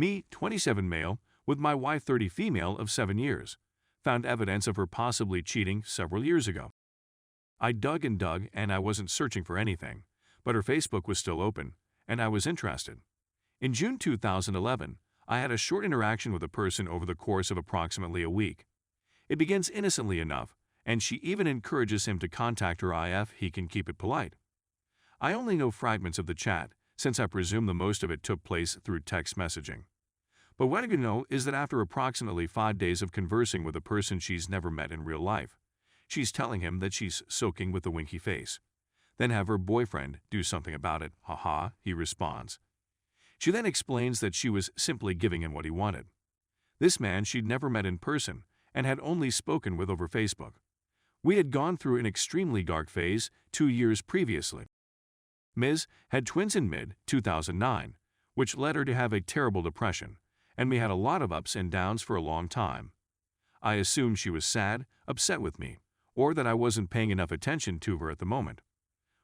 Me, 27 male, with my wife 30 female of 7 years. Found evidence of her possibly cheating several years ago. I dug and I wasn't searching for anything, but her Facebook was still open, and I was interested. In June 2011, I had a short interaction with a person over the course of approximately a week. It begins innocently enough, and she even encourages him to contact her if he can keep it polite. I only know fragments of the chat, since I presume the most of it took place through text messaging. But what I do know is that after approximately 5 days of conversing with a person she's never met in real life, she's telling him that she's soaking with a winky face. Then have her boyfriend do something about it. Haha, he responds. She then explains that she was simply giving him what he wanted. This man she'd never met in person and had only spoken with over Facebook. We had gone through an extremely dark phase 2 years previously. Ms. had twins in mid-2009, which led her to have a terrible depression, and we had a lot of ups and downs for a long time. I assumed she was sad, upset with me, or that I wasn't paying enough attention to her at the moment.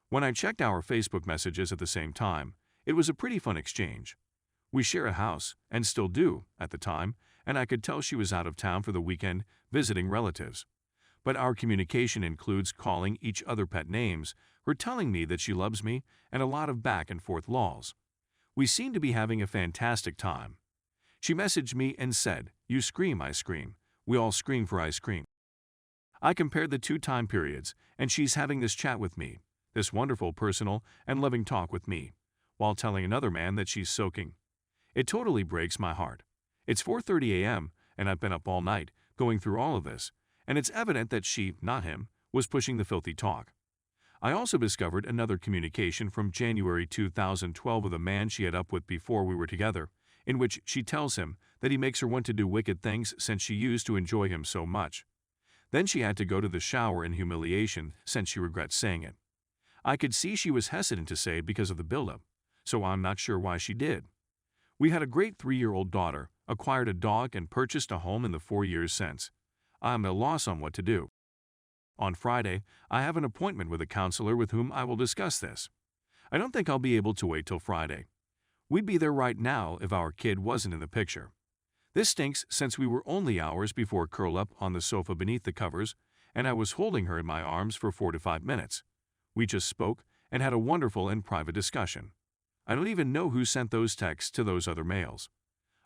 When I checked our Facebook messages at the same time, it was a pretty fun exchange. We share a house, and still do, at the time, and I could tell she was out of town for the weekend visiting relatives. But our communication includes calling each other pet names, her telling me that she loves me, and a lot of back and forth lols. We seem to be having a fantastic time. She messaged me and said, "You scream, I scream. We all scream for ice cream." I compared the 2 time periods, and she's having this chat with me, this wonderful personal and loving talk with me, while telling another man that she's soaking. It totally breaks my heart. It's 4:30 a.m., and I've been up all night, going through all of this, and it's evident that she, not him, was pushing the filthy talk. I also discovered another communication from January 2012 with a man she had up with before we were together, in which she tells him that he makes her want to do wicked things since she used to enjoy him so much. Then she had to go to the shower in humiliation since she regrets saying it. I could see she was hesitant to say it because of the buildup, so I'm not sure why she did. We had a great 3-year-old daughter, acquired a dog, and purchased a home in the 4 years since. I'm at a loss on what to do. On Friday, I have an appointment with a counselor with whom I will discuss this. I don't think I'll be able to wait till Friday. We'd be there right now if our kid wasn't in the picture. This stinks since we were only hours before curl up on the sofa beneath the covers, and I was holding her in my arms for 4 to 5 minutes. We just spoke and had a wonderful and private discussion. I don't even know who sent those texts to those other males.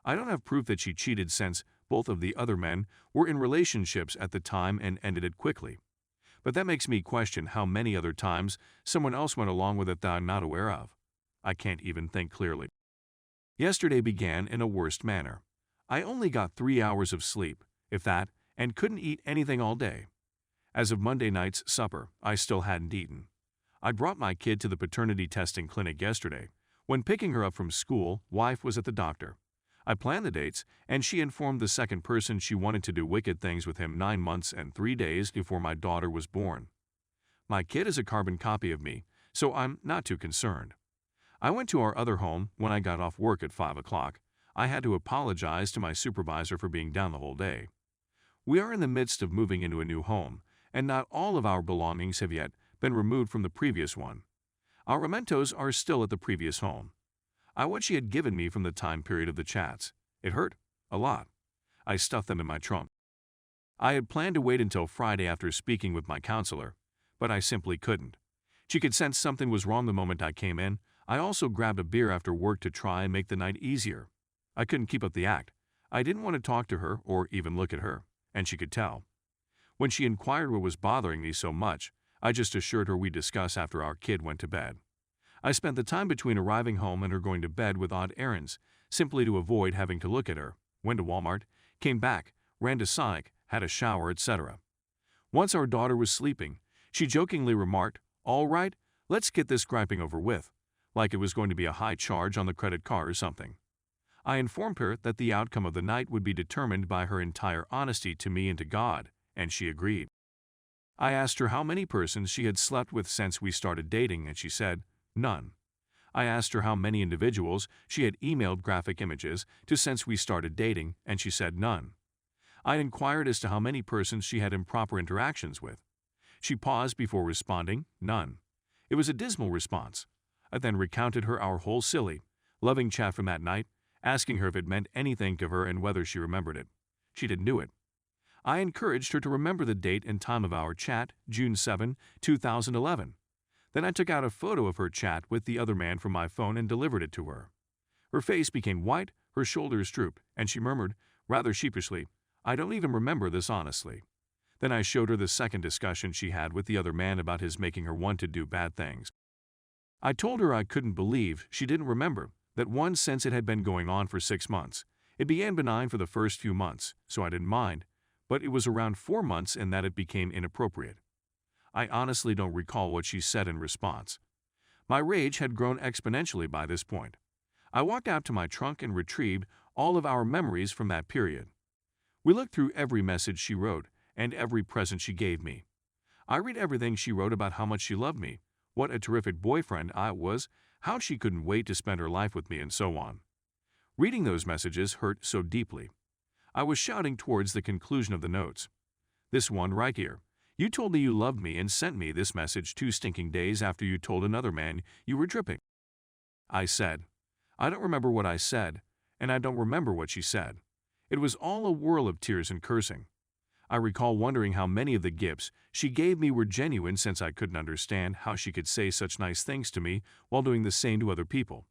I don't have proof that she cheated since both of the other men were in relationships at the time and ended it quickly. But that makes me question how many other times someone else went along with it that I'm not aware of. I can't even think clearly. Yesterday began in a worst manner. I only got 3 hours of sleep, if that, and couldn't eat anything all day. As of Monday night's supper, I still hadn't eaten. I brought my kid to the paternity testing clinic yesterday. When picking her up from school, wife was at the doctor. I planned the dates, and she informed the second person she wanted to do wicked things with him 9 months and 3 days before my daughter was born. My kid is a carbon copy of me, so I'm not too concerned. I went to our other home when I got off work at 5 o'clock. I had to apologize to my supervisor for being down the whole day. We are in the midst of moving into a new home, and not all of our belongings have yet been removed from the previous one. Our mementos are still at the previous home. What she had given me from the time period of the chats. It hurt. A lot. I stuffed them in my trunk. I had planned to wait until Friday after speaking with my counselor, but I simply couldn't. She could sense something was wrong the moment I came in. I also grabbed a beer after work to try and make the night easier. I couldn't keep up the act. I didn't want to talk to her or even look at her, and she could tell. When she inquired what was bothering me so much, I just assured her we'd discuss after our kid went to bed. I spent the time between arriving home and her going to bed with odd errands, simply to avoid having to look at her, went to Walmart, came back, ran to Sonic, had a shower, etc. Once our daughter was sleeping, she jokingly remarked, "All right, let's get this griping over with," like it was going to be a high charge on the credit card or something. I informed her that the outcome of the night would be determined by her entire honesty to me and to God, and she agreed. I asked her how many persons she had slept with since we started dating, and she said, none. I asked her how many individuals she had emailed graphic images to since we started dating, and she said none. I inquired as to how many persons she had improper interactions with. She paused before responding, none. It was a dismal response. I then recounted her our whole silly, loving chat from that night, asking her if it meant anything to her and whether she remembered it. She didn't do it. I encouraged her to remember the date and time of our chat, June 7, 2011. Then I took out a photo of her chat with the other man from my phone and delivered it to her. Her face became white, her shoulders drooped, and she murmured, rather sheepishly, "I don't even remember this honestly." Then I showed her the second discussion she had with the other man about his making her want to do bad things. I told her I couldn't believe she didn't remember that one, since it had been going on for 6 months. It began benign for the first few months, so I didn't mind, but it was around 4 months and that it became inappropriate. I honestly don't recall what she said in response. My rage had grown exponentially by this point. I walked out to my trunk and retrieved all of our memories from that period. We looked through every message she wrote and every present she gave me. I read everything she wrote about how much she loved me, what a terrific boyfriend I was, how she couldn't wait to spend her life with me, and so on. Reading those messages hurt so deeply. I was shouting towards the conclusion of the notes. This one right here. You told me you loved me and sent me this message 2 stinking days after you told another man you were dripping. I said. I don't remember what I said, and I don't remember what she said. It was all a whirl of tears and cursing. I recall wondering how many of the gifts she gave me were genuine, since I couldn't understand how she could say such nice things to me while doing the same to other people.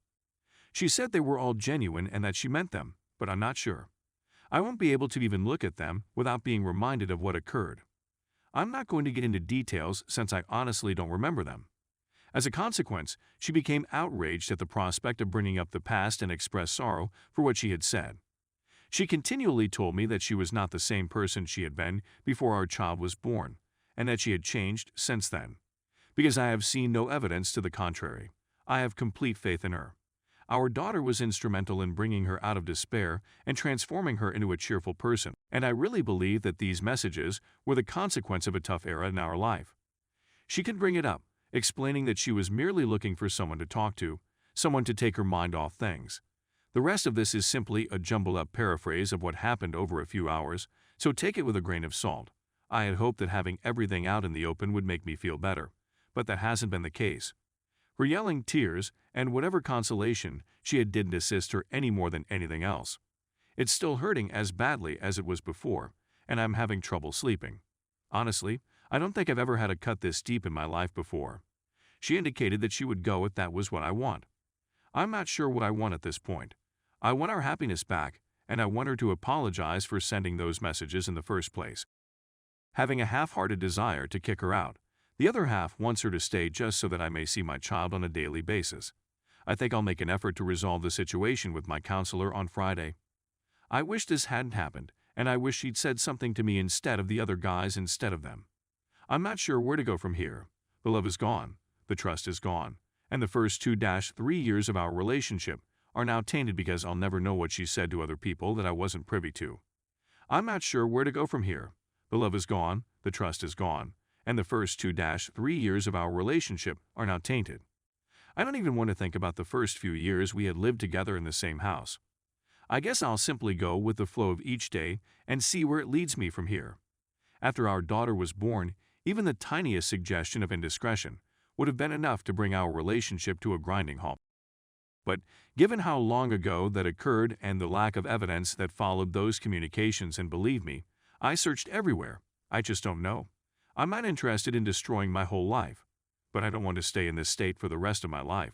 She said they were all genuine and that she meant them, but I'm not sure. I won't be able to even look at them without being reminded of what occurred. I'm not going to get into details since I honestly don't remember them. As a consequence, she became outraged at the prospect of bringing up the past and expressed sorrow for what she had said. She continually told me that she was not the same person she had been before our child was born, and that she had changed since then. Because I have seen no evidence to the contrary, I have complete faith in her. Our daughter was instrumental in bringing her out of despair and transforming her into a cheerful person, and I really believe that these messages were the consequence of a tough era in our life. She could bring it up, explaining that she was merely looking for someone to talk to, someone to take her mind off things. The rest of this is simply a jumbled-up paraphrase of what happened over a few hours, so take it with a grain of salt. I had hoped that having everything out in the open would make me feel better, but that hasn't been the case. Her yelling, tears, and whatever consolation she had didn't assist her any more than anything else. It's still hurting as badly as it was before, and I'm having trouble sleeping. Honestly, I don't think I've ever had a cut this deep in my life before. She indicated that she would go if that was what I want. I'm not sure what I want at this point. I want our happiness back, and I want her to apologize for sending those messages in the first place. Having a half-hearted desire to kick her out, the other half wants her to stay just so that I may see my child on a daily basis. I think I'll make an effort to resolve the situation with my counselor on Friday. I wish this hadn't happened, and I wish she'd said something to me instead of the other guys instead of them. I'm not sure where to go from here. The love is gone, the trust is gone, and the first 2-3 years of our relationship are now tainted because I'll never know what she said to other people that I wasn't privy to. I'm not sure where to go from here. The love is gone, the trust is gone, and the first 2-3 years of our relationship are now tainted. I don't even want to think about the first few years we had lived together in the same house. I guess I'll simply go with the flow of each day and see where it leads me from here. After our daughter was born, even the tiniest suggestion of indiscretion would have been enough to bring our relationship to a grinding halt. But given how long ago that occurred and the lack of evidence that followed those communications, and believe me, I searched everywhere, I just don't know. I'm not interested in destroying my whole life, but I don't want to stay in this state for the rest of my life.